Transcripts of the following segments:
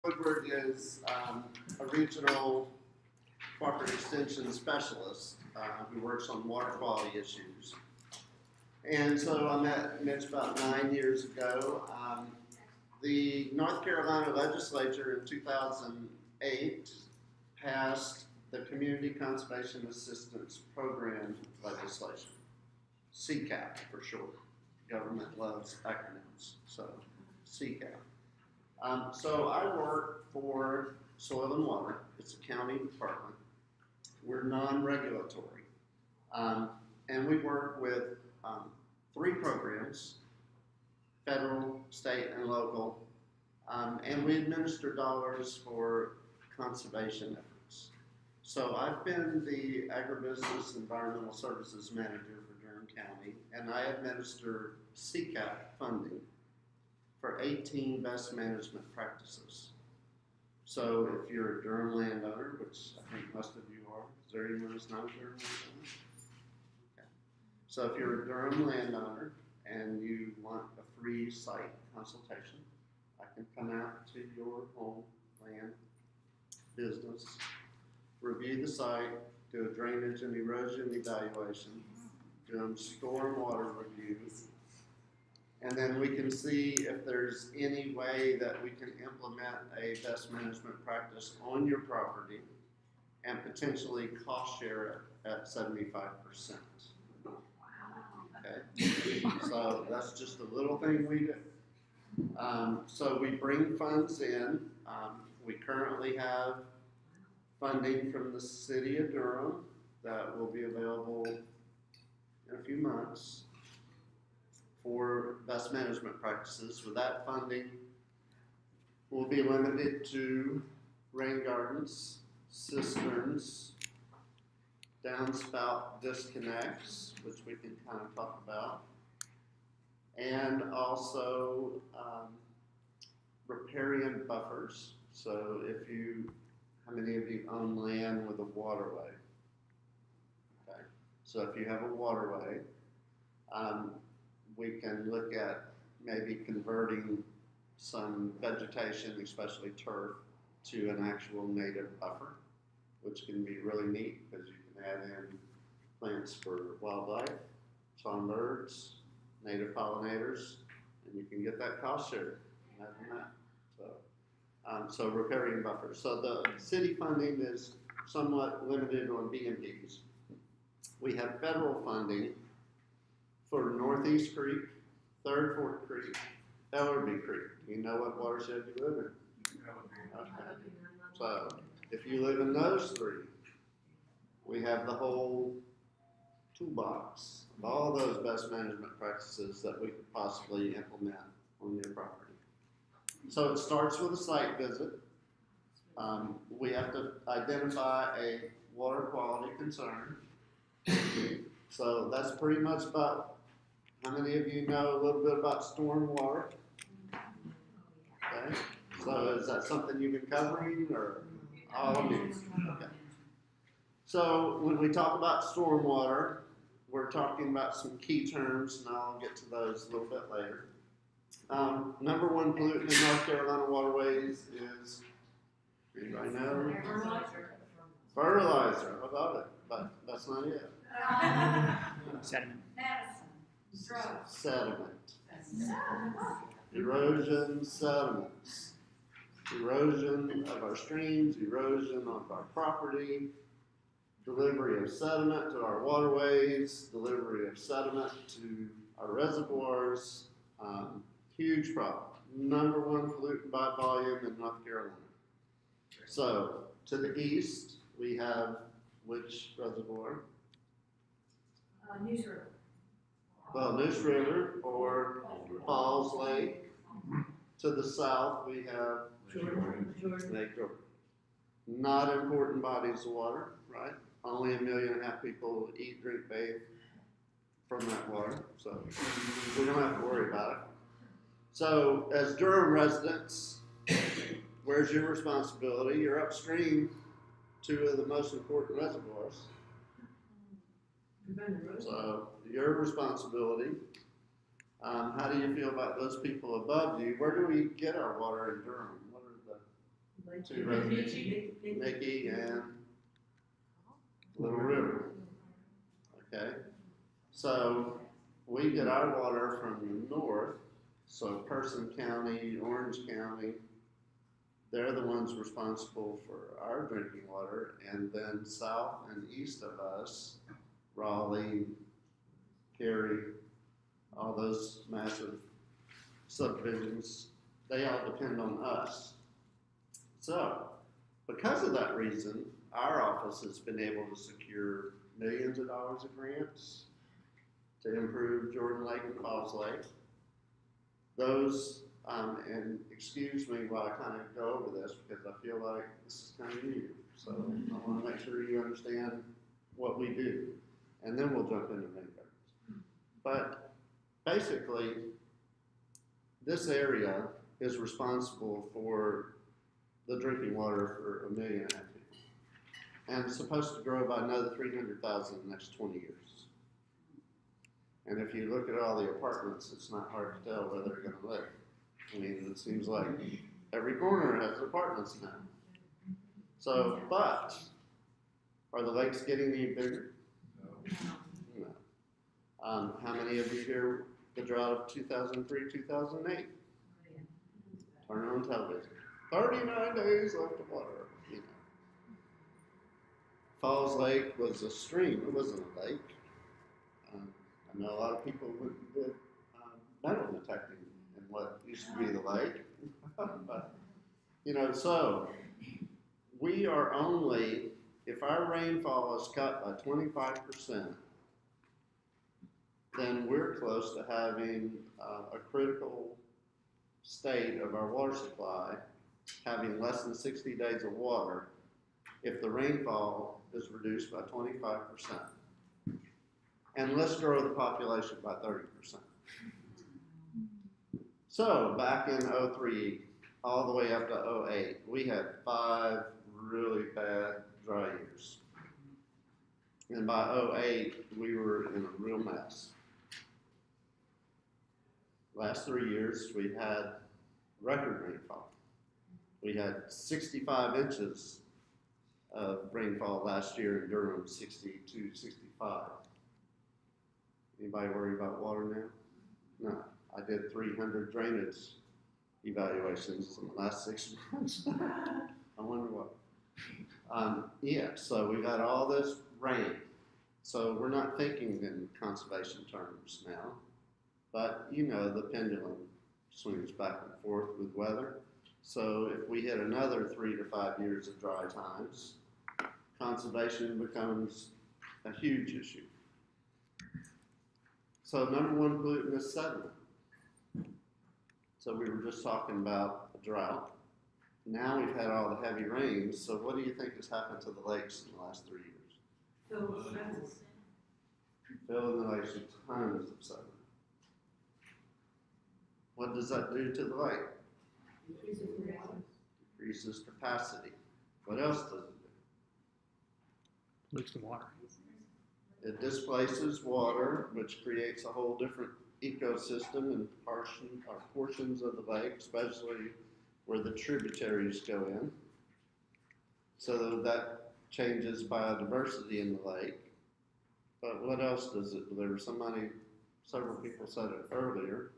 Woodward is a regional cooperative extension specialist who works on water quality issues. And so I met Mitch about 9 years ago. The North Carolina legislature in 2008 passed the Community Conservation Assistance Program legislation, CCAP for short. Government loves acronyms, so CCAP. So I work for Soil and Water. It's a county department. We're non-regulatory. And we work with 3 programs, federal, state, and local. And we administer dollars for conservation efforts. So I've been the Agribusiness Environmental Services Manager for Durham County, and I administer CCAP funding for 18 best management practices. So if you're a Durham landowner, which I think most of you are, is there anyone who's not a Durham landowner? Okay. So if you're a Durham landowner and you want a free site consultation, I can come out to your home, land, business, review the site, do a drainage and erosion evaluation, do a stormwater review, and then we can see if there's any way that we can implement a best management practice on your property and potentially cost share it at 75%. Okay, so that's just a little thing we do. So we bring funds in. We currently have funding from the city of Durham that will be available in a few months for best management practices. With that funding, we'll be limited to rain gardens, cisterns, downspout disconnects, which we can kind of talk about, and also riparian buffers. So how many of you own land with a waterway? Okay, so if you have a waterway, we can look at maybe converting some vegetation, especially turf, to an actual native buffer, which can be really neat because you can add in plants for wildlife, songbirds, native pollinators, and you can get that cost share. Imagine that. So riparian buffers. So the city funding is somewhat limited on BMPs. We have federal funding for Northeast Creek, Third Fork Creek, Ellerby Creek. Do you know what watershed you live in? Okay. So if you live in those 3, we have the whole toolbox of all those best management practices that we could possibly implement on your property. So it starts with a site visit. We have to identify a water quality concern. So that's pretty much about, how many of you know a little bit about storm water? Okay. So is that something you've been covering, or all of you? Okay. So when we talk about storm water, we're talking about some key terms, and I'll get to those a little bit later. Number 1 pollutant in North Carolina waterways is, anybody know? Fertilizer. I love it, but that's not it. Sediment. Sediment. Erosion, sediments. Erosion of our streams, erosion of our property, delivery of sediment to our waterways, delivery of sediment to our reservoirs. Huge problem. Number 1 pollutant by volume in North Carolina. So to the east, we have which reservoir? News River. Well, News River or Falls Lake. To the south, we have Lake Jordan. Not important bodies of water, right? Only 1.5 million people eat, drink, bathe from that water, so we don't have to worry about it. So as Durham residents, where's your responsibility? You're upstream 2 of the most important reservoirs. So your responsibility. How do you feel about those people above you? Where do we get our water in Durham? What are the Two rivers, Mickey and Little River. Okay, so we get our water from the north, so Person County, Orange County, they're the ones responsible for our drinking water, and then south and east of us, Raleigh, Cary, all those massive subdivisions, they all depend on us. So, because of that reason, our office has been able to secure millions of dollars of grants to improve Jordan Lake and Falls Lake. Those, and excuse me while I kind of go over this because I feel like this is kind of new. So I want to make sure you understand what we do, and then we'll jump into rain gardens. But basically, this area is responsible for the drinking water for 1.5 million people, and it's supposed to grow by another 300,000 in the next 20 years. And if you look at all the apartments, it's not hard to tell where they're going to live. I mean, it seems like every corner has apartments now. So, but are the lakes getting any bigger? No. How many of you hear the drought of 2003, 2008? Turn on television. 39 days left of water. You know. Falls Lake was a stream. It wasn't a lake. I know a lot of people did metal detecting in what used to be the lake. But, you know, so we are only, if our rainfall is cut by 25%, then we're close to having a critical state of our water supply, having less than 60 days of water if the rainfall is reduced by 25%. And let's grow the population by 30%. So back in 03, all the way up to 08, we had 5 really bad dry years. And by 08, we were in a real mess. Last 3 years, we've had record rainfall. We had 65 inches of rainfall last year in Durham, 62, 65. Anybody worry about water now? No. I did 300 drainage evaluations in the last 6 months. I wonder what. Yeah, so we've had all this rain. So we're not thinking in conservation terms now. But you know, the pendulum swings back and forth with weather. So if we hit another 3 to 5 years of dry times, conservation becomes a huge issue. So number one pollutant is sediment. So we were just talking about a drought. Now we've had all the heavy rains. So what do you think has happened to the lakes in the last 3 years? Filling the lakes with tons of sediment. What does that do to the lake? Decreases capacity. What else does it do? Pollutes the water. It displaces water, which creates a whole different ecosystem and portions of the lake, especially where the tributaries go in. So that changes biodiversity in the lake. But what else does it deliver? Several people said it earlier.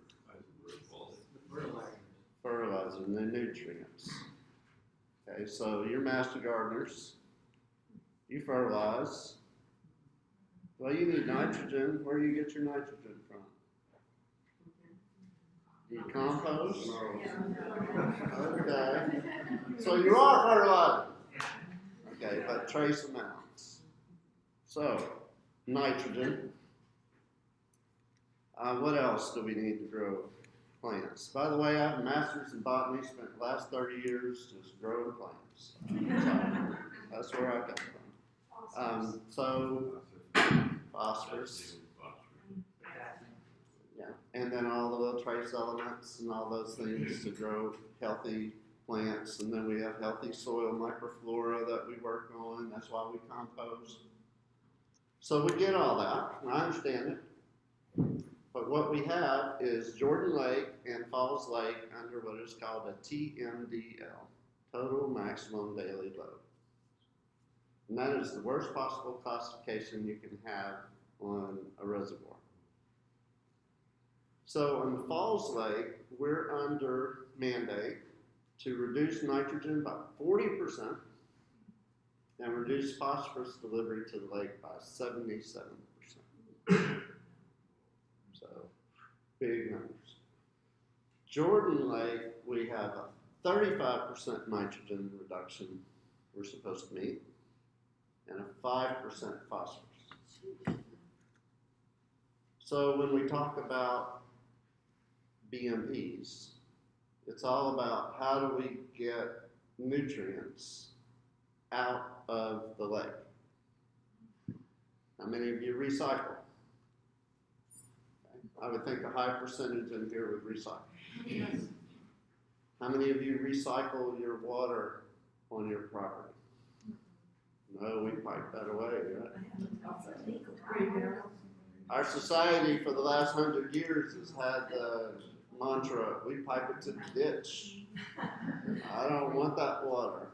Fertilizer and the nutrients. Okay, so you're master gardeners. You fertilize. Well, you need nitrogen. Where do you get your nitrogen from? Do you compost? Okay. So you are fertilizing. Okay, but trace amounts. So, nitrogen. What else do we need to grow plants? By the way, I have a master's in botany, spent the last 30 years just growing plants. So that's where I come from. So, phosphorus. Yeah, and then all the little trace elements and all those things to grow healthy plants. And then we have healthy soil microflora that we work on. That's why we compost. So we get all that, and I understand it. But what we have is Jordan Lake and Falls Lake under what is called a TMDL, total maximum daily load. And that is the worst possible classification you can have on a reservoir. So in the Falls Lake, we're under mandate to reduce nitrogen by 40% and reduce phosphorus delivery to the lake by 77%. So, big numbers. Jordan Lake, we have a 35% nitrogen reduction we're supposed to meet, and a 5% phosphorus. So when we talk about BMPs, it's all about how do we get nutrients out of the lake. How many of you recycle? I would think a high percentage in here would recycle. Yes. How many of you recycle your water on your property? No, we pipe that away, right? Our society for the last 100 years has had the mantra, we pipe it to the ditch. I don't want that water.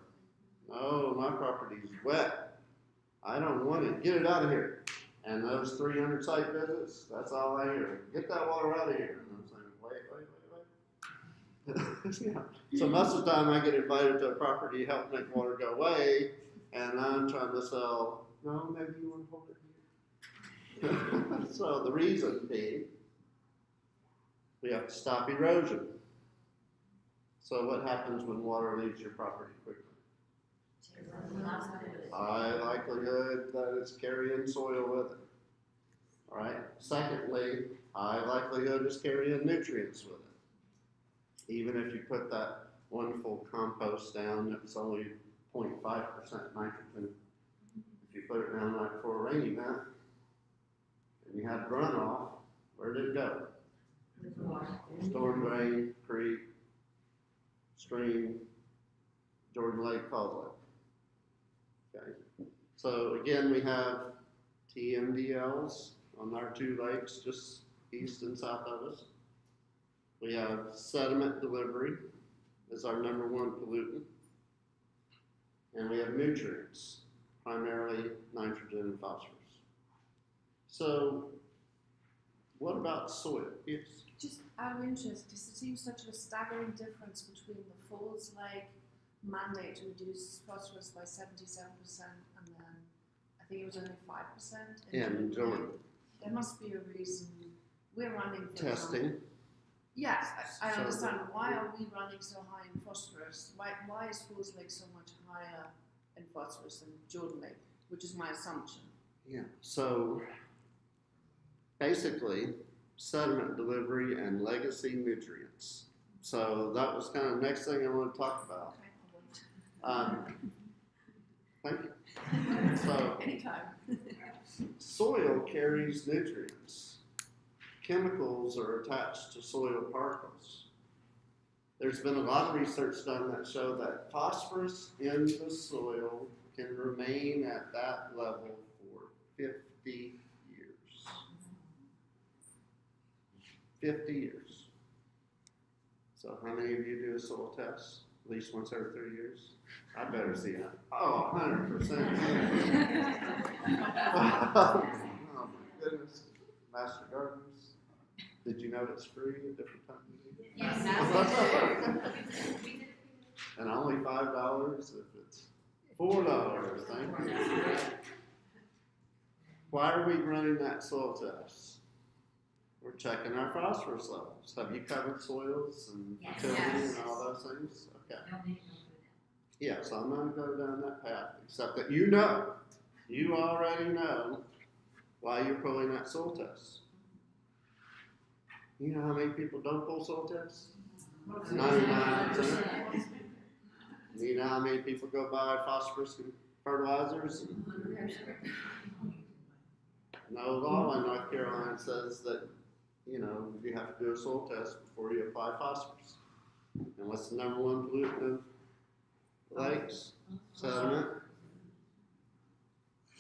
No, my property's wet. I don't want it. Get it out of here. And those 300 site visits, that's all I hear. Get that water out of here. And I'm saying, wait. Yeah. So most of the time I get invited to a property to help make water go away, and I'm trying to sell, no, maybe you want to hold it here. So the reason being, we have to stop erosion. So what happens when water leaves your property quickly? High likelihood that it's carrying soil with it. All right. Secondly, high likelihood it's carrying nutrients with it. Even if you put that wonderful compost down that's only 0.5% nitrogen, if you put it down like for a rain event and you had runoff, where did it go? Storm drain, creek, stream, Jordan Lake, Falls Lake. Okay. So again, we have TMDLs on our two lakes just east and south of us. We have sediment delivery as our #1 pollutant. And we have nutrients, primarily nitrogen and phosphorus. So what about soil? Yes. Just out of interest, because it seems such a staggering difference between the Falls Lake mandate to reduce phosphorus by 77% and then I think it was only 5% In Jordan. There must be a reason we're running for Testing. example. Yes, I So- understand. Why are we running so high in phosphorus? Why is Falls Lake so much higher in phosphorus than Jordan Lake, which is my assumption? Yeah. So basically, sediment delivery and legacy nutrients. So that was kind of the next thing I want to talk about. Okay, I'll wait. Thank you. So Anytime. soil carries nutrients. Chemicals are attached to soil particles. There's been a lot of research done that show that phosphorus in the soil can remain at that level for 50 years. 50 years. So how many of you do a soil test? At least once every 3 years? I better see that. Oh, 100%. Oh my goodness. Master Gardeners. Did you know it's free at different times of the year? Yes. And only $5 if it's $4. Thank you. Why are we running that soil test? We're checking our phosphorus levels. Have you covered soils and Yes. fertility Yes. and all those things? Okay. Yeah, so I'm going to go down that path, except that you already know why you're pulling that soil test. You know how many people don't pull soil tests? 99%. You know how many people go buy phosphorus and fertilizers? No law in North Carolina says that, you have to do a soil test before you apply phosphorus. And what's the #1 pollutant of lakes? Sediment.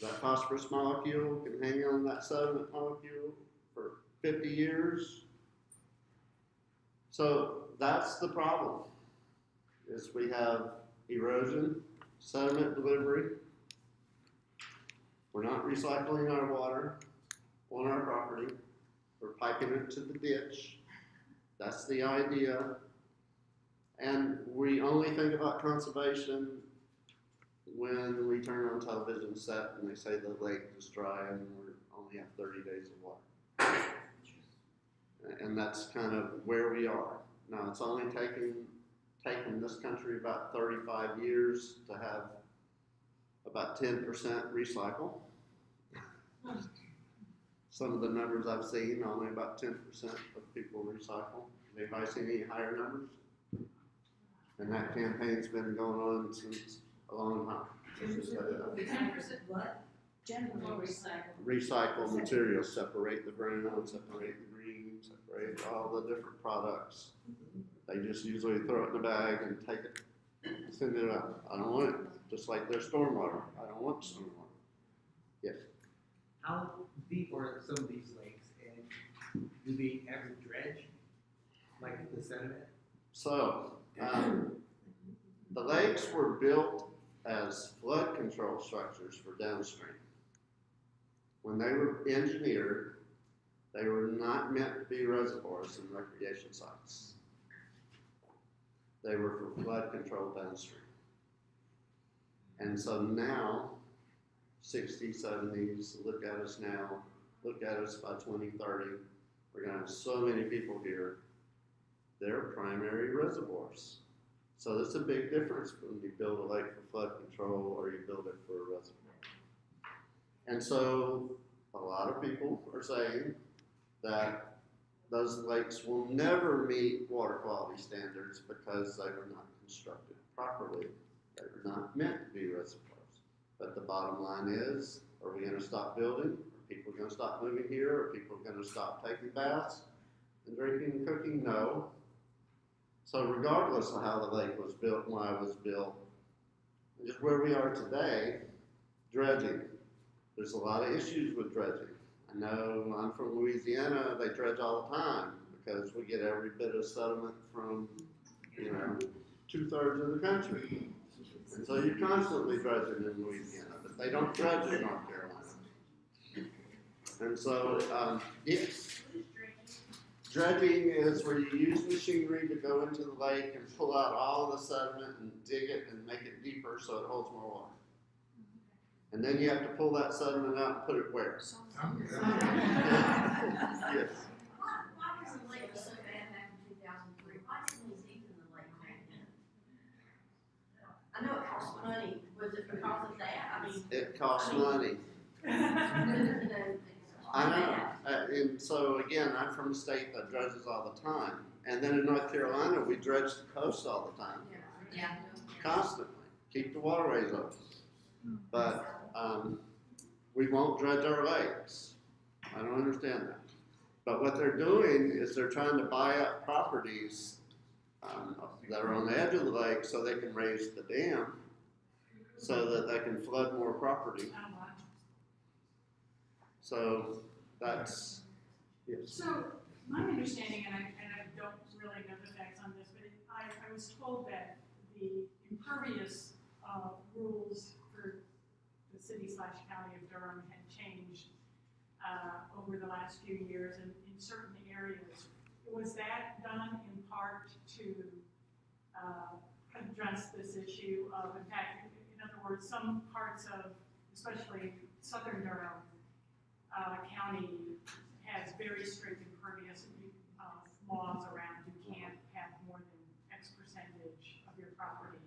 That phosphorus molecule can hang on that sediment molecule for 50 years. So that's the problem, is we have erosion, sediment delivery. We're not recycling our water on our property. We're piping it to the ditch. That's the idea. And we only think about conservation when we turn on television set and they say the lake is dry and we only have 30 days of water. And that's kind of where we are. Now, it's only taken this country about 35 years to have about 10% recycle. Some of the numbers I've seen, only about 10% of people recycle. Anybody seen any higher numbers? And that campaign's been going on since a long time. 10% what? Generally Recycle materials, separate the brown, separate the green, separate all the different products. They just usually throw it in a bag and take it, send it out. I don't want it, just like their stormwater. I don't want stormwater. Yes. How deep are some of these lakes, and do they ever dredge, like the sediment? So, the lakes were built as flood control structures for downstream. When they were engineered, they were not meant to be reservoirs and recreation sites. They were for flood control downstream. And so now, 60s, 70s, look at us now, look at us by 2030, we're gonna have so many people here, they're primary reservoirs. So there's a big difference when you build a lake for flood control or you build it for a reservoir. And so a lot of people are saying that those lakes will never meet water quality standards because they were not constructed properly. They were not meant to be reservoirs. But the bottom line is, are we gonna stop building? Are people gonna stop moving here? Are people gonna stop taking baths and drinking and cooking? No. So regardless of how the lake was built and why it was built, just where we are today, dredging. There's a lot of issues with dredging. I know I'm from Louisiana, they dredge all the time because we get every bit of sediment from, 2/3 of the country. And so you're constantly dredging in Louisiana, but they don't dredge in North Carolina. And so, yes. Dredging is where you use machinery to go into the lake and pull out all the sediment and dig it and make it deeper so it holds more water. And then you have to pull that sediment out and put it where? Yes. Why was the lake so bad back in 2003? Why didn't we deepen the lake back then? I know it costs money. Was it because of that? I mean. It costs money. I know. And so again, I'm from a state that dredges all the time. And then in North Carolina, we dredge the coast all the time. Yeah. Constantly. Keep the waterways open. But we won't dredge our lakes. I don't understand that. But what they're doing is they're trying to buy up properties that are on the edge of the lake so they can raise the dam so that they can flood more property. So that's, yes. So my understanding, and I don't really know the facts on this, but I was told that the impervious rules for the city/county of Durham had changed over the last few years in certain areas. Was that done in part to address this issue of, in fact, in other words, some parts of, especially southern Durham County has very strict impervious laws around you can't have more than X percentage of your property.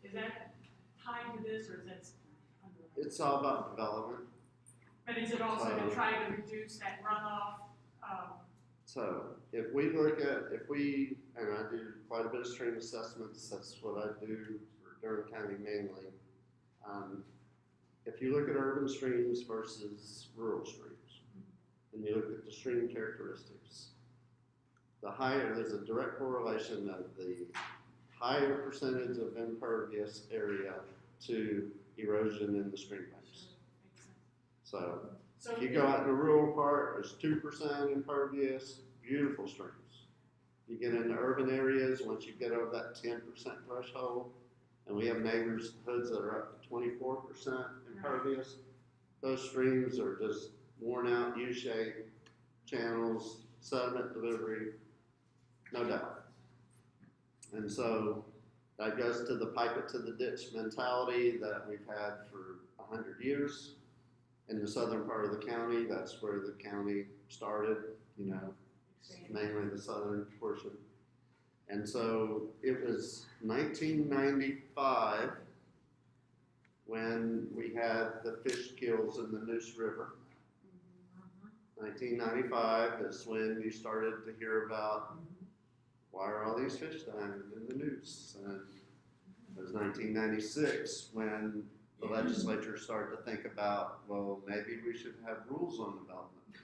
Is that tied to this, or is that under? It's all about development. But is it also to try to reduce that runoff? So if we look at, and I do quite a bit of stream assessments, that's what I do for Durham County mainly. If you look at urban streams versus rural streams, and you look at the stream characteristics, there's a direct correlation of the higher percentage of impervious area to erosion in the stream banks. So if you go out in the rural part, there's 2% impervious, beautiful streams. You get into urban areas, once you get over that 10% threshold, and we have neighborhoods that are up to 24% impervious. Those streams are just worn out, U-shaped channels, sediment delivery, no doubt. And so that goes to the pipe it to the ditch mentality that we've had for 100 years. In the southern part of the county, that's where the county started, you know, mainly the southern portion. And so it was 1995 when we had the fish kills in the Neuse River. 1995 is when you started to hear about why are all these fish dying in the Neuse. And it was 1996 when the legislature started to think about, well, maybe we should have rules on development.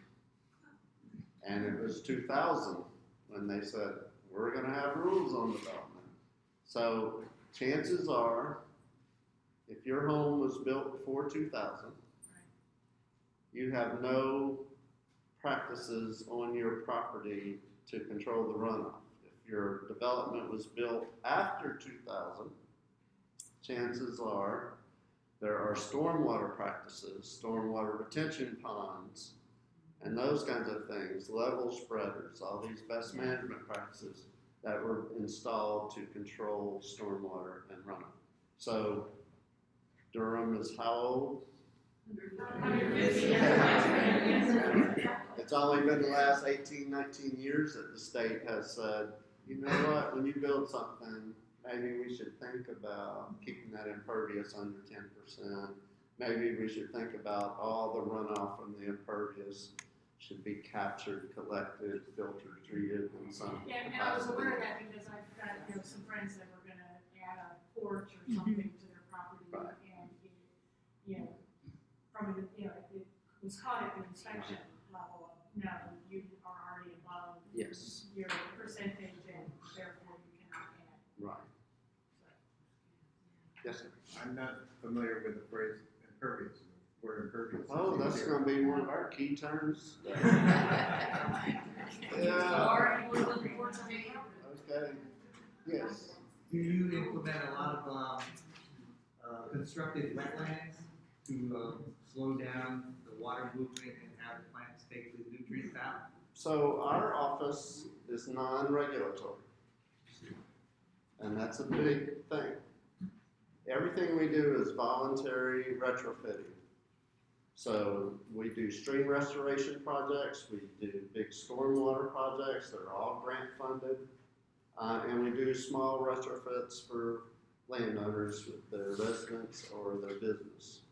And it was 2000 when they said, we're going to have rules on development. So chances are, if your home was built before 2000, you have no practices on your property to control the runoff. If your development was built after 2000, chances are there are stormwater practices, stormwater retention ponds, and those kinds of things, level spreaders, all these best management practices that were installed to control stormwater and runoff. So Durham is how old? It's only been the last 18, 19 years that the state has said, you know what, when you build something, maybe we should think about keeping that impervious under 10%. Maybe we should think about all the runoff from the impervious should be captured, collected, filtered, treated in some Yeah, and I was aware of that because I've got, you know, some friends that were gonna add a porch or something to their property. Right. And it, you know, from, you know, it was caught at the inspection level of, no, you are already above Yes. your percentage and therefore you cannot add. Right. Yes, sir. I'm not familiar with the phrase impervious, word impervious. Oh, that's gonna be one of our key terms. Yeah, okay, yes. Do you implement a lot of constructed wetlands to slow down the water movement and have the plants take the nutrients out? So our office is non-regulatory. And that's a big thing. Everything we do is voluntary retrofitting. So we do stream restoration projects, we do big stormwater projects that are all grant funded, and we do small retrofits for landowners with their residents or their business.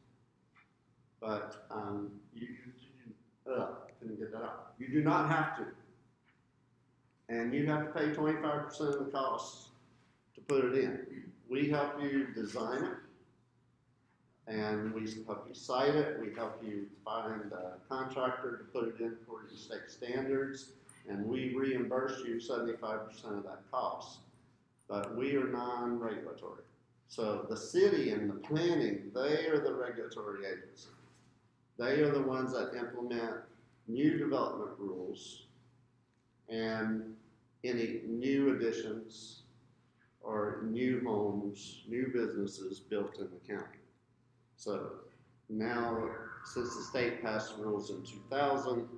But couldn't get that out. You do not have to. And you have to pay 25% of the cost to put it in. We help you design it, and we help you site it, we help you find a contractor to put it in according to state standards, and we reimburse you 75% of that cost. But we are non-regulatory. So the city and the planning, they are the regulatory agency. They are the ones that implement new development rules and any new additions or new homes, new businesses built in the county. So now, since the state passed rules in 2000,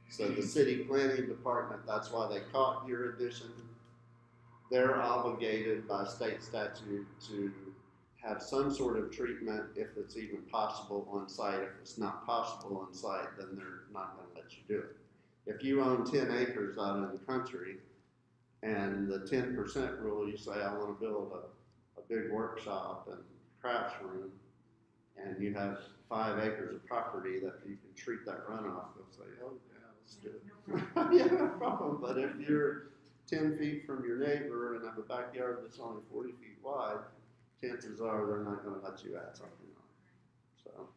so the city planning department, that's why they caught your addition. They're obligated by state statute to have some sort of treatment if it's even possible on site. If it's not possible on site, then they're not going to let you do it. If you own 10 acres out in the country and the 10% rule, you say, I want to build a big workshop and crafts room, and you have 5 acres of property that you can treat that runoff, they'll say, oh yeah, let's do it. Yeah, no problem. But if you're 10 feet from your neighbor and have a backyard that's only 40 feet wide, chances are they're not going to let you add something on. So,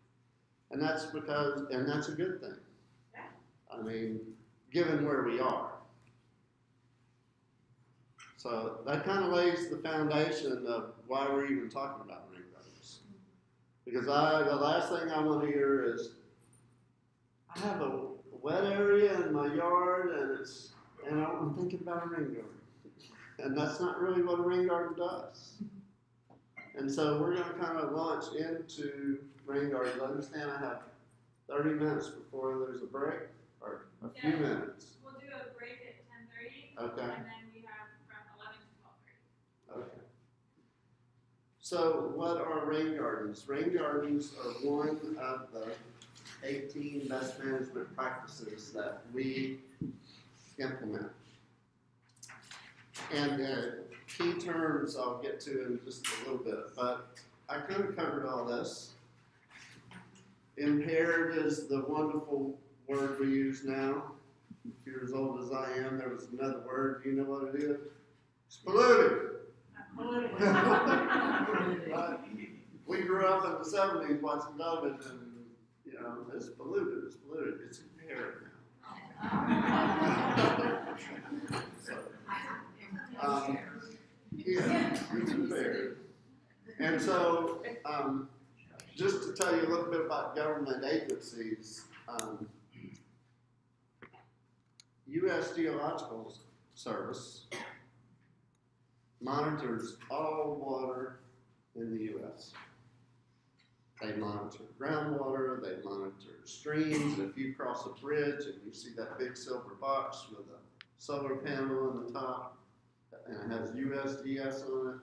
and that's because, and that's a good thing. I mean, given where we are. So that kind of lays the foundation of why we're even talking about ring roads. Because the last thing I want to hear is, I have a wet area in my yard and I'm thinking about a ring garden. And that's not really what a ring garden does. And so we're gonna kind of launch into rain gardens. I understand I have 30 minutes before there's a break, or a few Yeah. minutes. We'll do a break at 10:30, Okay, and then we have from 11 to 12:30. okay. So what are rain gardens? Rain gardens are one of the 18 best management practices that we implement. And the key terms I'll get to in just a little bit, but I kind of covered all this. Impaired is the wonderful word we use now. If you're as old as I am, there was another word. Do you know what it is? It's polluted. Right? We grew up in the 70s watching television, you know, it's polluted, it's polluted. It's impaired now. So, yeah, it's impaired. And so, just to tell you a little bit about government agencies, U.S. Geological Service monitors all water in the U.S. They monitor groundwater, they monitor streams. If you cross a bridge and you see that big silver box with a solar panel on the top and it has USGS on it,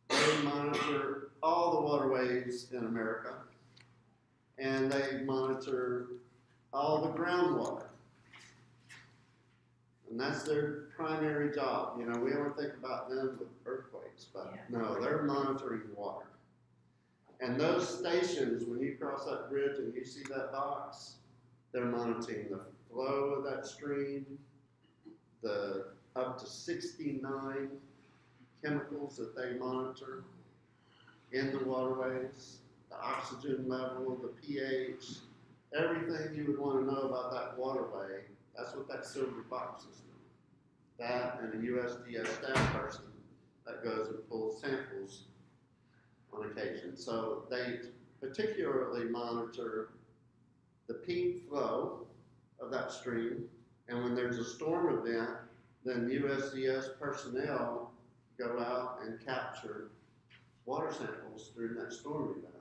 they monitor all the waterways in America, and they monitor all the groundwater. And that's their primary job. You know, we don't think about them with earthquakes, but no, they're monitoring water. And those stations, when you cross that bridge and you see that box, they're monitoring the flow of that stream, the up to 69 chemicals that they monitor in the waterways, the oxygen level, the pH, everything you would want to know about that waterway. That's what that silver box is doing. That and a USDS staff person that goes and pulls samples on occasion. So they particularly monitor the peak flow of that stream, and when there's a storm event, then USDS personnel go out and capture water samples during that storm event.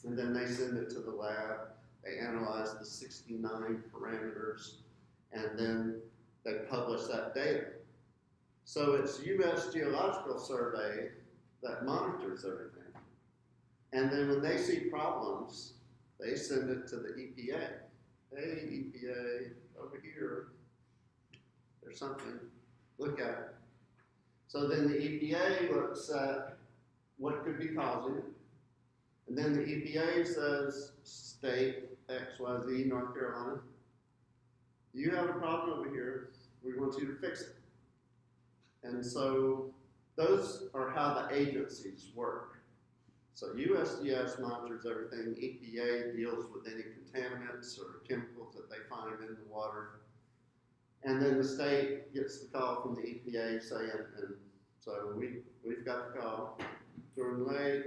And then they send it to the lab, they analyze the 69 parameters, and then they publish that data. So it's U.S. Geological Survey that monitors everything. And then when they see problems, they send it to the EPA. Hey, EPA, over here, there's something, look at it. So then the EPA looks at what could be causing it. And then the EPA says, state XYZ, North Carolina, you have a problem over here, we want you to fix it. And so those are how the agencies work. So USDS monitors everything, EPA deals with any contaminants or chemicals that they find in the water. And then the state gets the call from the EPA saying, and so we've got the call, Jordan Lake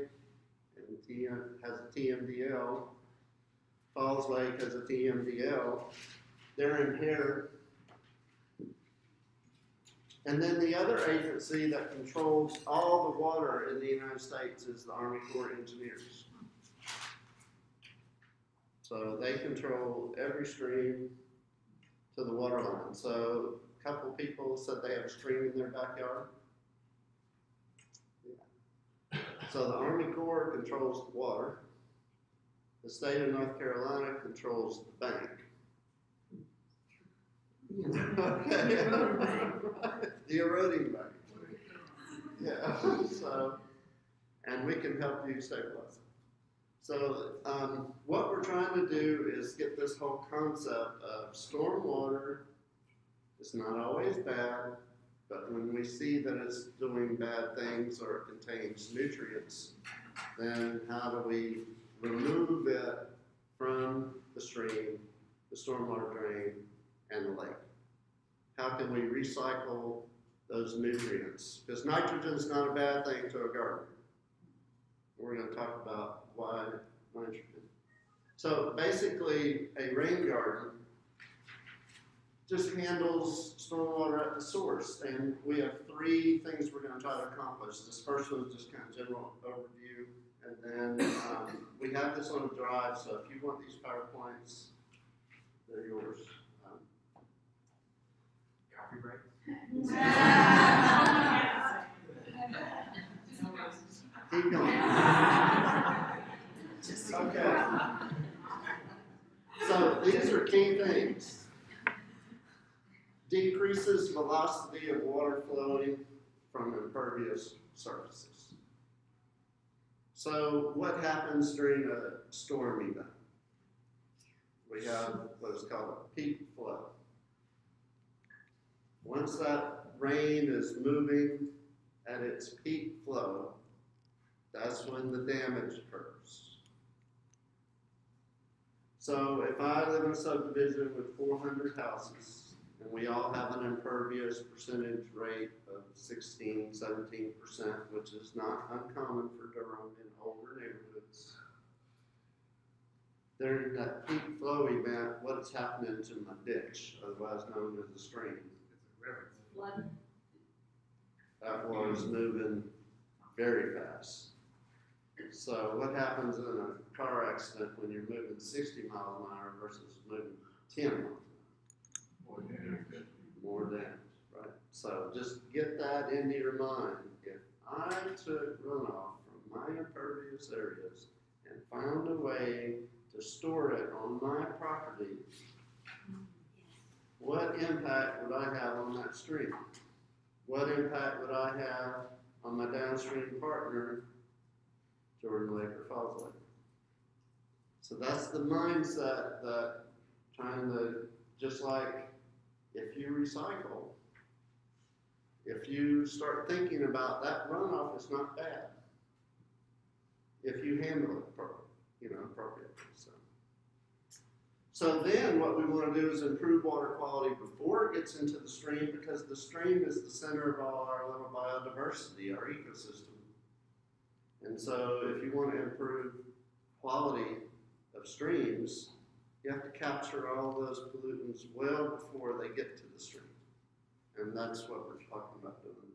and has a TMDL, Falls Lake has a TMDL, they're impaired. And then the other agency that controls all the water in the United States is the Army Corps of Engineers. So they control every stream to the water line. So a couple people said they have a stream in their backyard. Yeah. So the Army Corps controls the water. The state of North Carolina controls the bank. Okay. The eroding bank. Yeah. So, and we can help you stabilize it. So, what we're trying to do is get this whole concept of stormwater. It's not always bad, but when we see that it's doing bad things or it contains nutrients, then how do we remove it from the stream, the stormwater drain, and the lake? How can we recycle those nutrients? Because nitrogen is not a bad thing to a garden. We're going to talk about why nitrogen. So basically, a rain garden just handles stormwater at the source. And we have 3 things we're gonna try to accomplish. This first one is just kind of general overview. And then we have this on a drive, so if you want these PowerPoints, they're yours. Coffee break? Keep going. Okay. So these are key things. Decreases velocity of water flowing from impervious surfaces. So what happens during a storm event? We have what is called a peak flow. Once that rain is moving at its peak flow, that's when the damage occurs. So if I live in a subdivision with 400 houses, and we all have an impervious percentage rate of 16, 17%, which is not uncommon for Durham in older neighborhoods. During that peak flow event, what is happening to my ditch, otherwise known as the stream? It's a river. Flood. That water is moving very fast. So what happens in a car accident when you're moving 60 miles an hour versus moving 10 miles an hour? More damage, right? So just get that into your mind. If I took runoff from my impervious areas and found a way to store it on my property, what impact would I have on that stream? What impact would I have on my downstream partner, Jordan Lake or Falls Lake? So that's the mindset that trying to, just like if you recycle, if you start thinking about that runoff is not bad, if you handle it appropriately. So then what we want to do is improve water quality before it gets into the stream, because the stream is the center of all our little biodiversity, our ecosystem. And so if you want to improve quality of streams, you have to capture all those pollutants well before they get to the stream. And that's what we're talking about doing.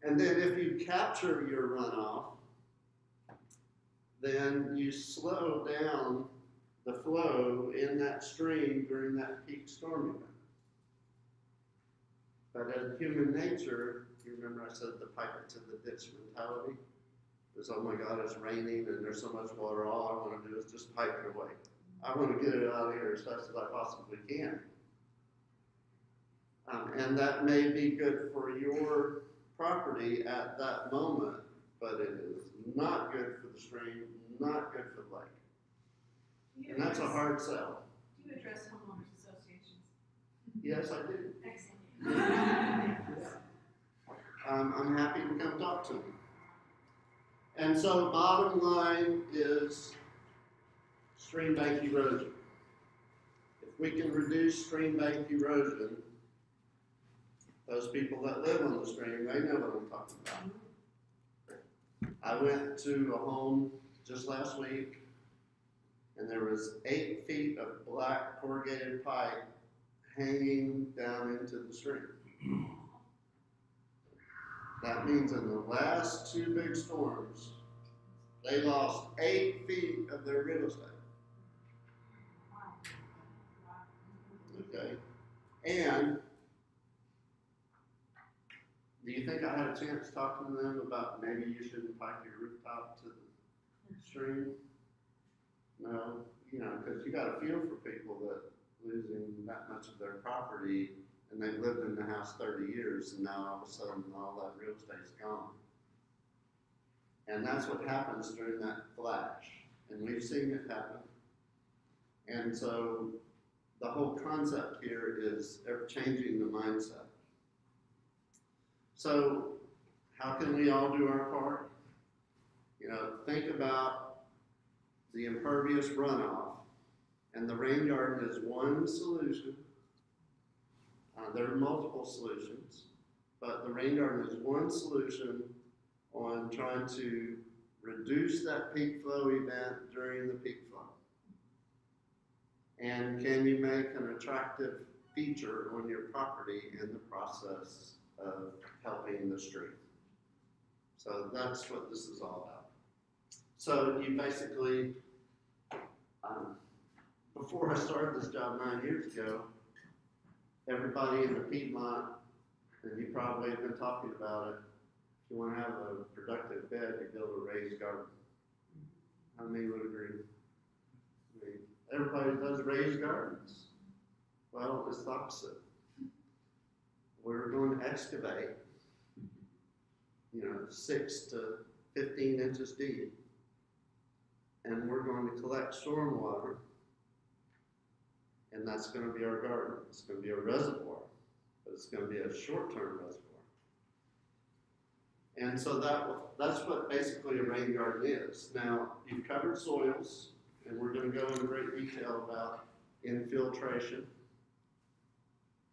And then if you capture your runoff, then you slow down the flow in that stream during that peak storm event. But in human nature, you remember I said the pipe it to the ditch mentality? It's, oh my God, it's raining and there's so much water, all I want to do is just pipe it away. I want to get it out of here as fast as I possibly can. And that may be good for your property at that moment, but it is not good for the stream, not good for the lake. And that's a hard sell. Do you address homeowners associations? Yes, I do. Excellent. I'm happy to come talk to them. And so bottom line is stream bank erosion. If we can reduce stream bank erosion, those people that live on the stream, they know what I'm talking about. I went to a home just last week, and there was 8 feet of black corrugated pipe hanging down into the stream. That means in the last 2 big storms, they lost 8 feet of their real estate. Okay? And do you think I had a chance talking to them about maybe you shouldn't pipe your rooftop to the stream? No, because you got a feel for people that losing that much of their property, and they've lived in the house 30 years, and now all of a sudden all that real estate's gone. And that's what happens during that flash, and we've seen it happen. And so the whole concept here is ever changing the mindset. So how can we all do our part? Think about the impervious runoff, and the rain garden is one solution. There are multiple solutions, but the rain garden is one solution on trying to reduce that peak flow event during the peak flow. And can you make an attractive feature on your property in the process of helping the stream. So that's what this is all about. So you basically, before I started this job 9 years ago, everybody in the Piedmont, and you probably have been talking about it, if you want to have a productive bed, you build a raised garden. How many would agree? I mean, everybody does raised gardens. Well, it's the opposite. We're going to excavate, 6 to 15 inches deep, and we're going to collect stormwater, and that's going to be our garden. It's going to be a reservoir, but it's going to be a short-term reservoir. And so that's what basically a rain garden is. Now, you've covered soils, and we're going to go into great detail about infiltration.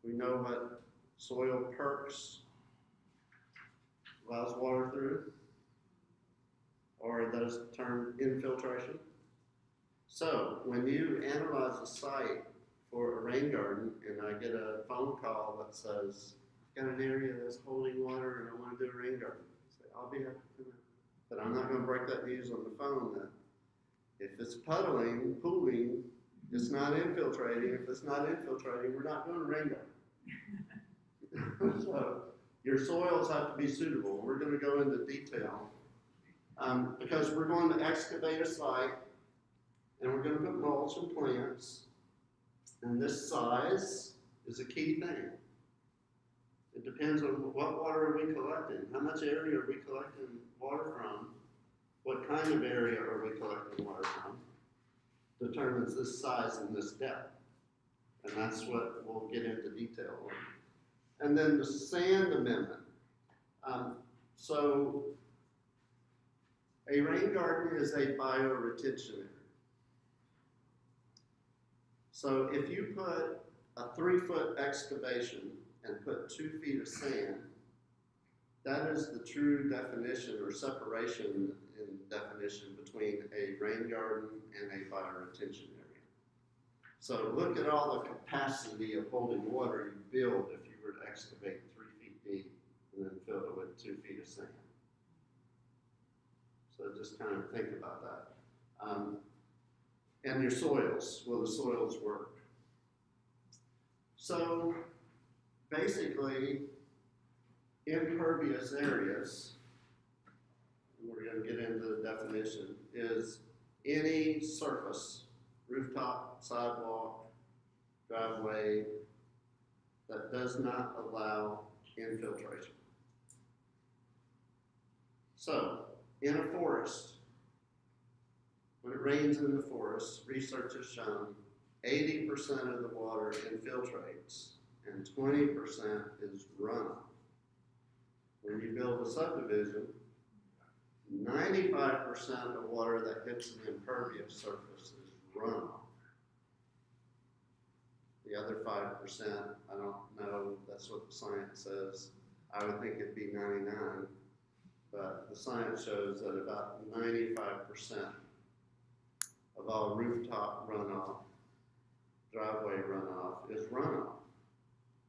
We know what soil perks allows water through, or those termed infiltration. So when you analyze a site for a rain garden, and I get a phone call that says, I've got an area that's holding water and I want to do a rain garden, I say, I'll be happy to do that. But I'm not going to break that news on the phone that if it's puddling, pooling, it's not infiltrating. If it's not infiltrating, we're not doing a rain garden. So your soils have to be suitable. We're going to go into detail because we're going to excavate a site and we're going to put mulch and plants. And this size is a key thing. It depends on what water are we collecting, how much area are we collecting water from, what kind of area are we collecting water from, determines this size and this depth. And that's what we'll get into detail on. And then the sand amendment. So a rain garden is a bioretention area. So if you put a 3-foot excavation and put 2 feet of sand, that is the true definition or separation in definition between a rain garden and a bioretention area. So look at all the capacity of holding water you build if you were to excavate 3 feet deep and then fill it with 2 feet of sand. So just kind of think about that. And your soils, will the soils work? So basically, impervious areas, we're going to get into the definition, is any surface, rooftop, sidewalk, driveway, that does not allow infiltration. So, in a forest, when it rains in the forest, research has shown 80% of the water infiltrates and 20% is runoff. When you build a subdivision, 95% of water that hits an impervious surface is runoff. The other 5%, I don't know, that's what the science says. I would think it'd be 99, but the science shows that about 95% of all rooftop runoff, driveway runoff is runoff.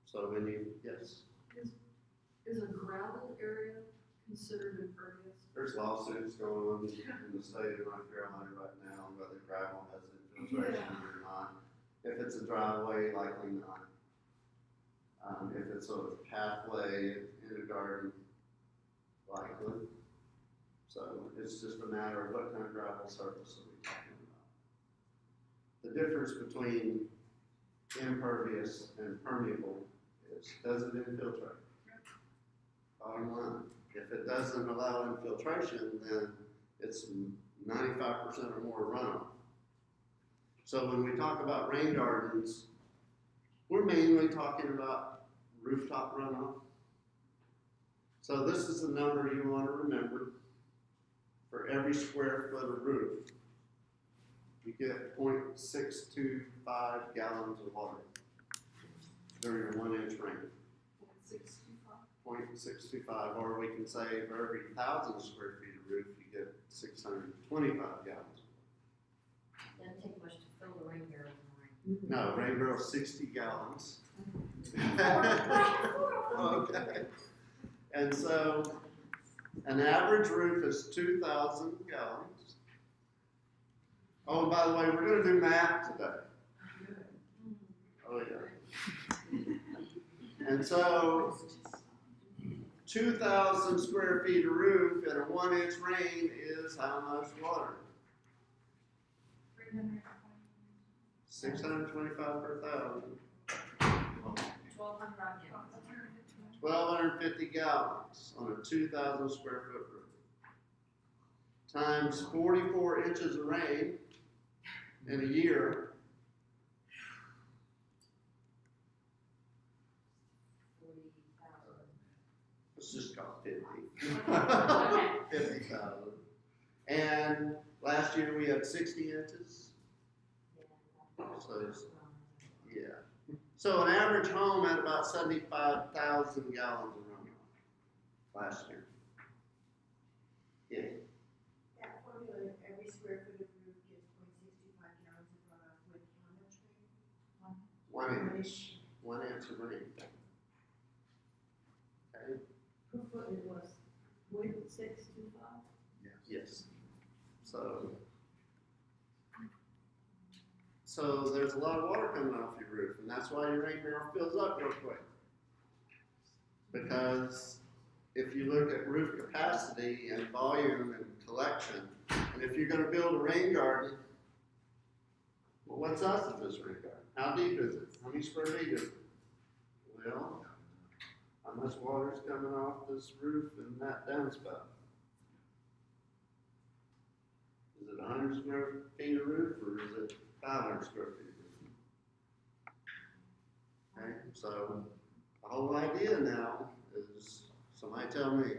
So when you, yes? Is a gravel area considered impervious? There's lawsuits going on in the state of North Carolina right now on whether gravel has infiltration or not. If it's a driveway, likely not. If it's a pathway in a garden, likely. So it's just a matter of what kind of gravel surface are we talking about. The difference between impervious and permeable is, does it infiltrate? Bottom line. If it doesn't allow infiltration, then it's 95% or more runoff. So when we talk about rain gardens, we're mainly talking about rooftop runoff. So this is the number you want to remember. For every square foot of roof, you get 0.625 gallons of water during a 1 inch rain. 0.625, or we can say for every 1,000 square feet of roof, you get 625 gallons. Doesn't take much to fill the rain barrel in the rain. No, rain barrel 60 gallons. Okay. And so, an average roof is 2,000 gallons. Oh, and by the way, we're gonna do math today. Oh, yeah. And so, 2,000 square feet of roof in a 1-inch rain is how much water? 625 per thousand. 1,250 gallons on a 2,000 square foot roof. Times 44 inches of rain in a year. Let's just call it 50,000. And last year we had 60 inches. So, yeah. So an average home had about 75,000 gallons of runoff last year. Yeah. That formula, every square foot of roof gets 0.65 gallons of runoff with how much rain? 1 inch. 1 inch of rain. Okay. Per foot it was 0.625? Yes. So there's a lot of water coming off your roof, and that's why your rain barrel fills up real quick. Because if you look at roof capacity and volume and collection, and if you're going to build a rain garden, well, what size is this rain garden? How deep is it? How many square feet is it? Well, how much water is coming off this roof and that downspout? Is it 100 square feet of roof, or is it 500 square feet of roof? Okay, so the whole idea now is, somebody tell me,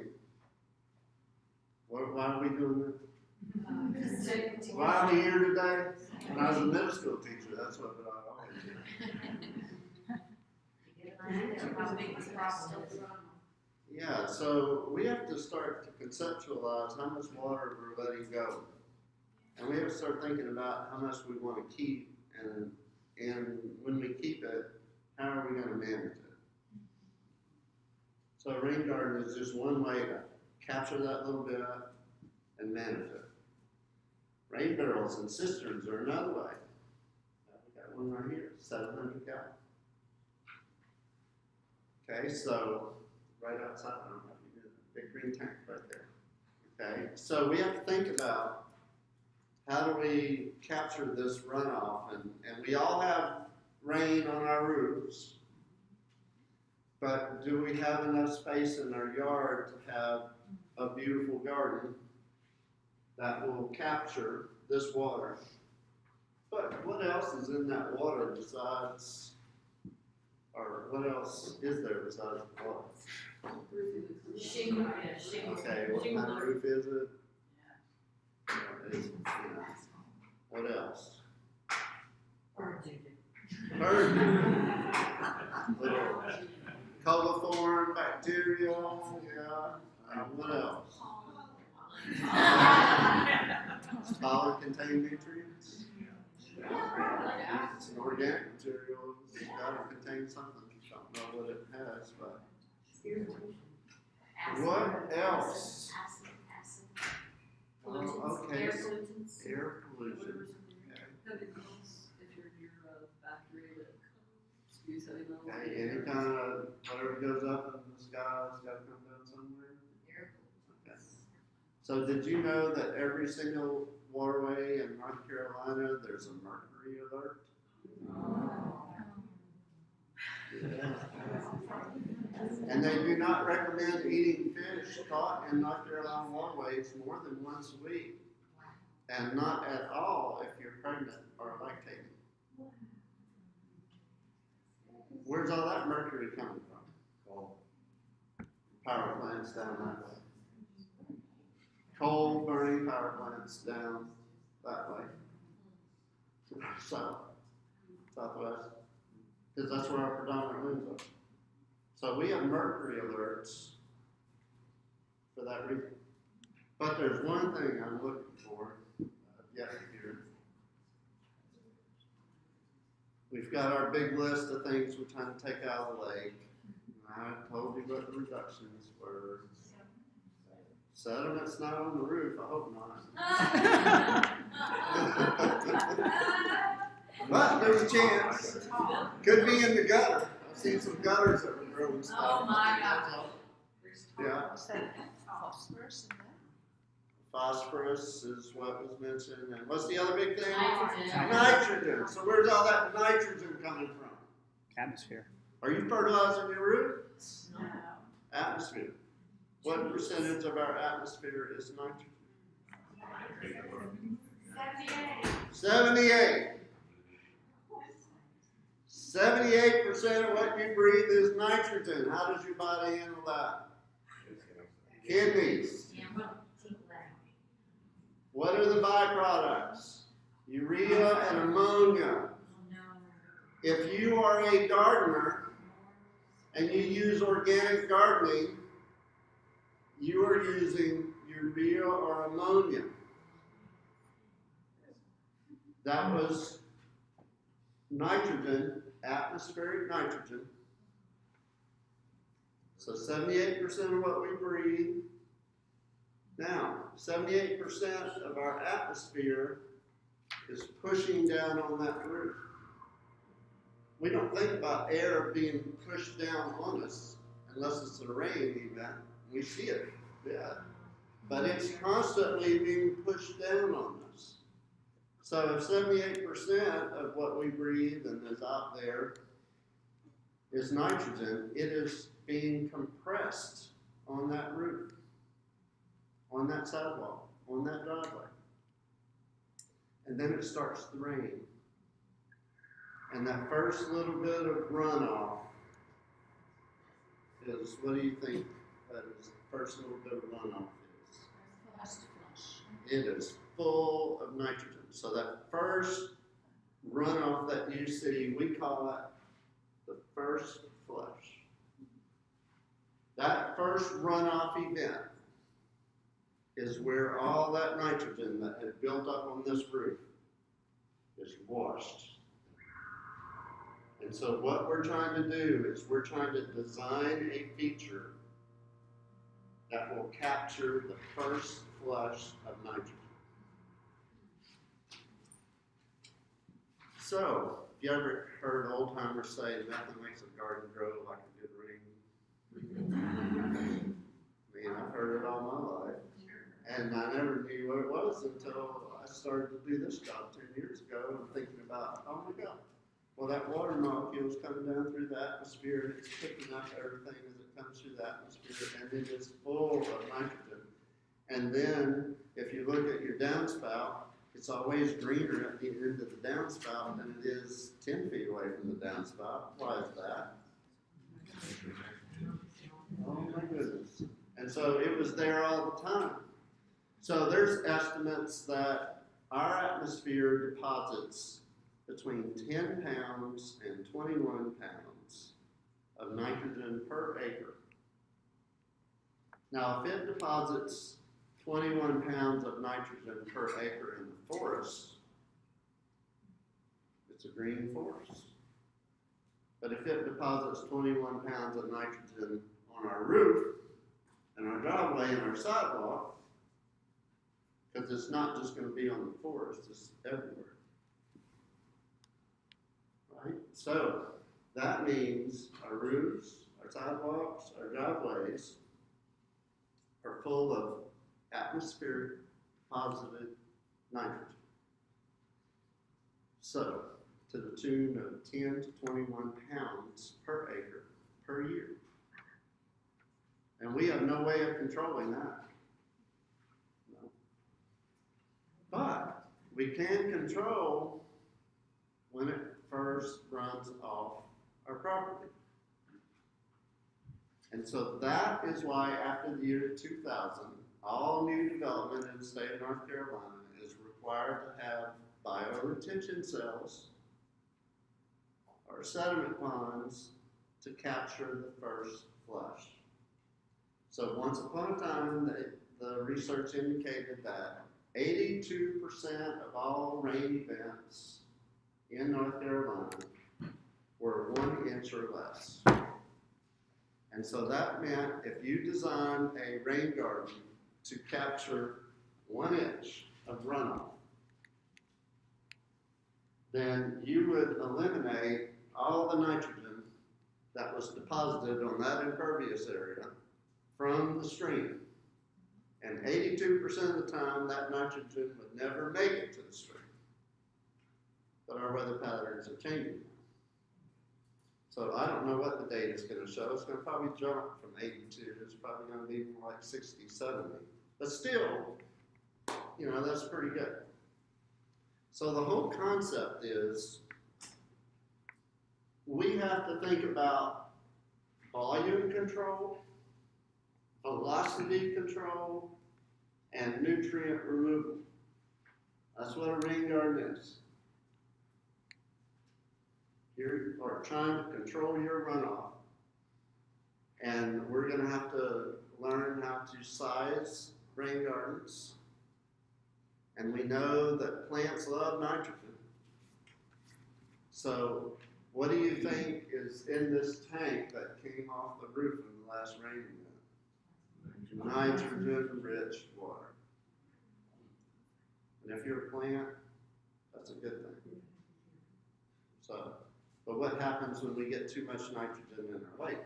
why are we doing this? Why are we here today? When I was a middle school teacher, that's what I always did. Yeah, so we have to start to conceptualize how much water we're letting go. And we have to start thinking about how much we want to keep, and when we keep it, how are we going to manage it? So a rain garden is just one way to capture that little bit and manage it. Rain barrels and cisterns are another way. We got one right here, 700 gallons. Okay, so right outside, I don't know if you do the big green tank right there. Okay, so we have to think about how do we capture this runoff, and we all have rain on our roofs, but do we have enough space in our yard to have a beautiful garden that will capture this water? But what else is in that water besides, or what else is there besides the water? Shingle. Okay, what kind of roof is it? What else? Bird. Little coliform, bacterial, yeah. What else? Pollen contain nutrients. It's an organic material. It's got to contain something. I don't know what it has, but. What else? Okay. Air pollution. Heavy metals, if you're near a factory that spews heavy metals. Okay, any kind of, whatever goes up in the sky, it's got to come down somewhere. Okay. So did you know that every single waterway in North Carolina, there's a mercury alert? Yeah. And they do not recommend eating fish caught in North Carolina waterways more than once a week. And not at all if you're pregnant or lactating. Where's all that mercury coming from? Power plants down that way. Coal burning power plants down that way. Southwest. Because that's where our predominant winds are. So we have mercury alerts for that reason. But there's one thing I'm looking for yet here. we've got our big list of things we're trying to take out of the lake. I told you what the reductions were. Sediment's not on the roof, I hope not. But there's a chance. Could be in the gutter. I've seen some gutters that were growing stuff. Oh my God. Yeah. Is that phosphorus in there? Phosphorus is what was mentioned, and what's the other big thing? Nitrogen. Nitrogen. So where's all that nitrogen coming from? Atmosphere. Are you fertilizing your roof? No. Atmosphere. What percentage of our atmosphere is nitrogen? 78. 78% of what you breathe is nitrogen. How does your body handle that? Kidneys. What are the byproducts? Urea and ammonia. If you are a gardener and you use organic gardening, you are using urea or ammonia. That was nitrogen, atmospheric nitrogen. So 78% of what we breathe. Now, 78% of our atmosphere is pushing down on that roof. We don't think about air being pushed down on us unless it's a rain event. We see it, yeah. But it's constantly being pushed down on us. So if 78% of what we breathe and is out there is nitrogen, it is being compressed on that roof, on that sidewalk, on that driveway. And then it starts to rain. And that first little bit of runoff is, what do you think that is, the first little bit of runoff is? First flush. It is full of nitrogen. So that first runoff that you see, we call it the first flush. That first runoff event is where all that nitrogen that had built up on this roof is washed. And so what we're trying to do is we're trying to design a feature that will capture the first flush of nitrogen. So, if you ever heard old timers say nothing makes a garden grow like a good rain, I mean, I've heard it all my life, and I never knew what it was until I started to do this job 10 years ago and thinking about, oh my God, well, that water molecule is coming down through the atmosphere and it's picking up everything as it comes through the atmosphere, and it is full of nitrogen. And then, if you look at your downspout, it's always greener at the end of the downspout than it is 10 feet away from the downspout. Why is that? Oh my goodness. And so it was there all the time. So there's estimates that our atmosphere deposits between 10 pounds and 21 pounds of nitrogen per acre. Now, if it deposits 21 pounds of nitrogen per acre in the forest, it's a green forest. But if it deposits 21 pounds of nitrogen on our roof, and our driveway, and our sidewalk, because it's not just going to be on the forest, it's everywhere. Right? So, that means our roofs, our sidewalks, our driveways are full of atmospheric positive nitrogen. So, to the tune of 10 to 21 pounds per acre per year. And we have no way of controlling that. No. But we can control when it first runs off our property. And so that is why after the year 2000, all new development in the state of North Carolina is required to have bioretention cells or sediment ponds to capture the first flush. So once upon a time, the research indicated that 82% of all rain events in North Carolina were 1 inch or less. And so that meant if you designed a rain garden to capture 1 inch of runoff, then you would eliminate all the nitrogen that was deposited on that impervious area from the stream. And 82% of the time, that nitrogen would never make it to the stream. But our weather patterns are changing. So I don't know what the data is going to show. It's going to probably jump from 82. It's probably going to be more like 60, 70. But still, you know, that's pretty good. So the whole concept is we have to think about volume control, velocity control, and nutrient removal. That's what a rain garden is. You are trying to control your runoff, and we're going to have to learn how to size rain gardens. And we know that plants love nitrogen. So what do you think is in this tank that came off the roof in the last rain event? Nitrogen-rich water. And if you're a plant, that's a good thing. So, but what happens when we get too much nitrogen in our lake?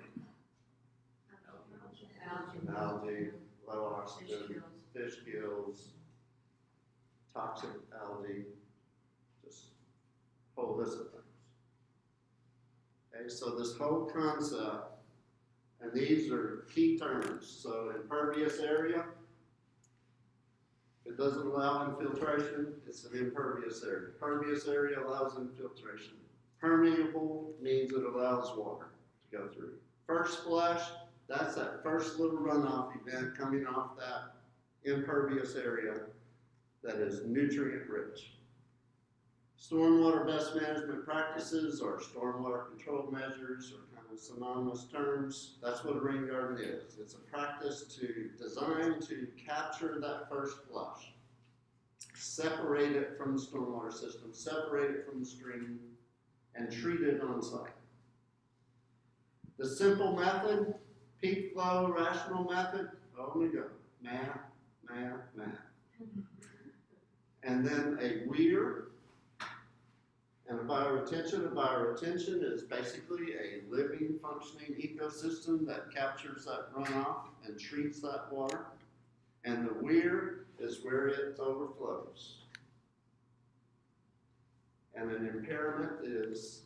Algae, low oxygen, fish kills, toxic algae, just a whole list of things. Okay, so this whole concept, and these are key terms. So impervious area, if it doesn't allow infiltration, it's an impervious area. Pervious area allows infiltration. Permeable means it allows water to go through. First flush, that's that first little runoff event coming off that impervious area that is nutrient rich. Stormwater best management practices or stormwater control measures are kind of synonymous terms. That's what a rain garden is. It's a practice designed to capture that first flush, separate it from the stormwater system, separate it from the stream, and treat it on site. The simple method, peak flow rational method, oh my God, math, math, math. And then a weir and a bioretention. A bioretention is basically a living, functioning ecosystem that captures that runoff and treats that water. And the weir is where it overflows. And an impairment is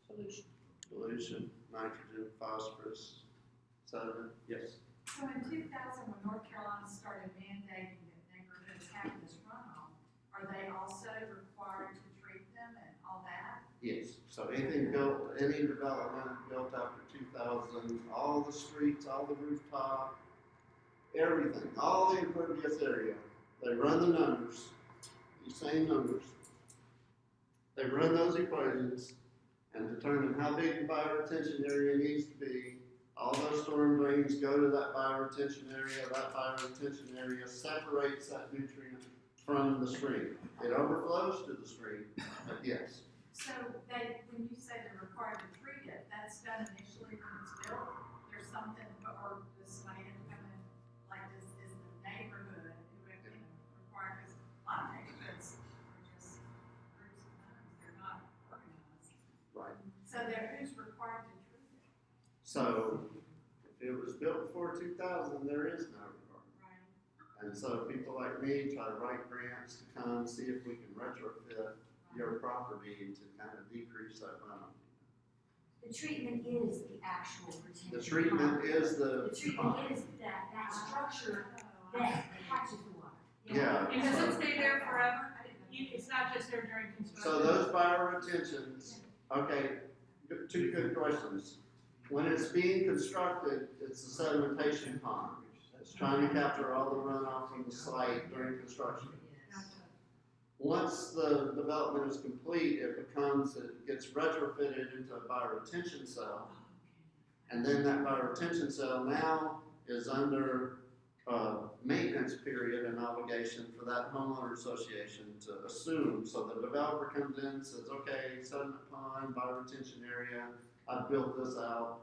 pollution, nitrogen, phosphorus, sediment. Yes? So in 2000, when North Carolina started mandating that neighborhoods have this runoff, are they also required to treat them and all that? Yes. So anything built, any development built after 2000, all the streets, all the rooftop, everything, all the impervious area, they run the numbers, these same numbers. They run those equations and determine how big the bioretention area needs to be. All those storm drains go to that bioretention area. That bioretention area separates that nutrient from the stream. It overflows to the stream, but yes. So they, when you say they're required to treat it, that's done initially when it's built? There's something, or does somebody have to come in, like is the neighborhood required, because a lot of neighborhoods are just groups of homes, they're not organized. Right. So who's required to treat it? So if it was built before 2000, there is no requirement. Right. And so people like me try to write grants to come see if we can retrofit your property to kind of decrease that runoff. The treatment is the actual retention. The treatment is The treatment is that structure that catches the water. Yeah. And does it stay there forever? It's not just there during construction? So those bioretentions, okay, two good questions. When it's being constructed, it's a sedimentation pond. It's trying to capture all the runoff from the site during construction. Once the development is complete, it gets retrofitted into a bioretention cell. And then that bioretention cell now is under maintenance period and obligation for that homeowner association to assume. So the developer comes in and says, okay, sediment pond, bio retention area, I've built this out.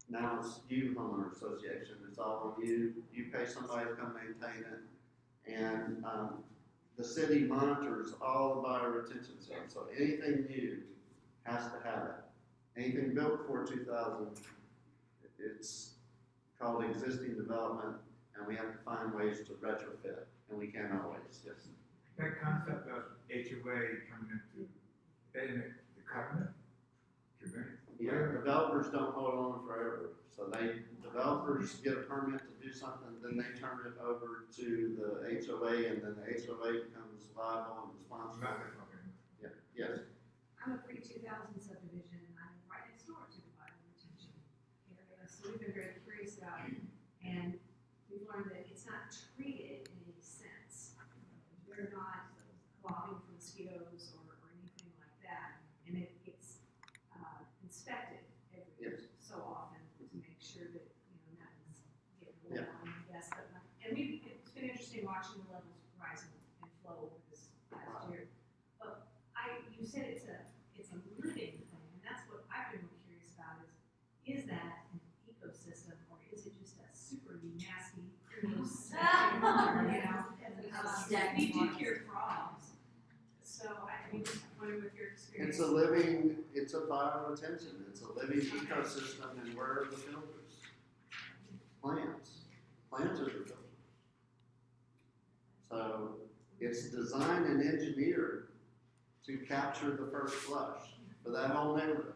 Now it's you, homeowner association, it's all on you. You pay somebody to come maintain it. And the city monitors all the bio retention zones. So anything new has to have it. Anything built before 2000, it's called existing development, and we have to find ways to retrofit, and we can't always, yes. That concept of HOA coming into, in the covenant, Yeah, developers don't hold on forever, so developers get a permit to do something, then they turn it over to the HOA, and then the HOA becomes liable and responsible. Yeah, yes. I'm a pre-2000 subdivision, and I'm right next door to the bio retention area, so we've been very curious about it. And we've learned that it's not treated in any sense. They're not lobbying for mosquitoes or anything like that. And it's inspected every so often to make sure that, nothing's getting blown on, I guess. But, and it's been interesting watching the levels rise and flow over this last year. But you said it's a living thing, and that's what I've been more curious about is that an ecosystem, or is it just a super nasty, gross, we do cure frogs. So I mean, just wondering with your experience. It's a bio retention, it's a living ecosystem, and where are the filters? Plants are the filters. So it's designed and engineered to capture the first flush for that whole neighborhood.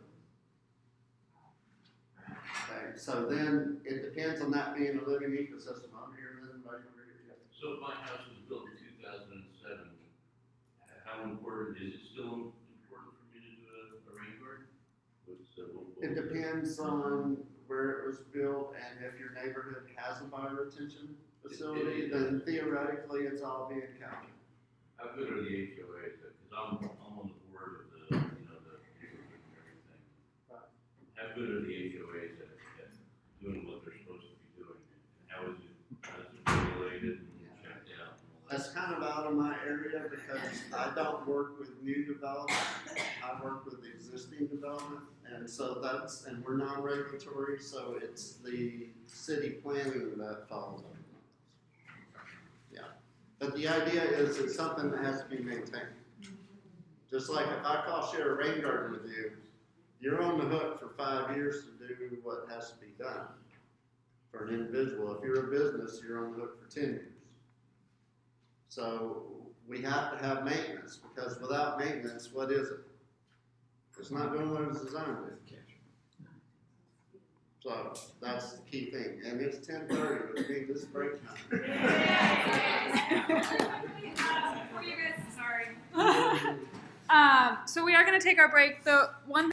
Okay, so then it depends on that being a living ecosystem. I'm here, and anybody over here. So if my house was built in 2007, how important, is it still important for me to do a rain garden? It depends on where it was built, and if your neighborhood has a bio retention facility, then theoretically it's all being counted. How good are the HOAs? Because I'm on the board of the neighborhood and everything. Right. How good are the HOAs at doing what they're supposed to be doing? And how is it regulated and checked out? That's kind of out of my area because I don't work with new development. I work with existing development, and so and we're non-regulatory, so it's the city planning that follows up. Yeah, but the idea is it's something that has to be maintained. Just like if I share a rain garden with you, you're on the hook for 5 years to do what has to be done for an individual. If you're a business, you're on the hook for 10 years. So we have to have maintenance, because without maintenance, what is it? It's not doing what it's designed to do. So that's the key thing. And it's 10:30, which means it's break time. Before you guys, sorry. So we are going to take our break. The one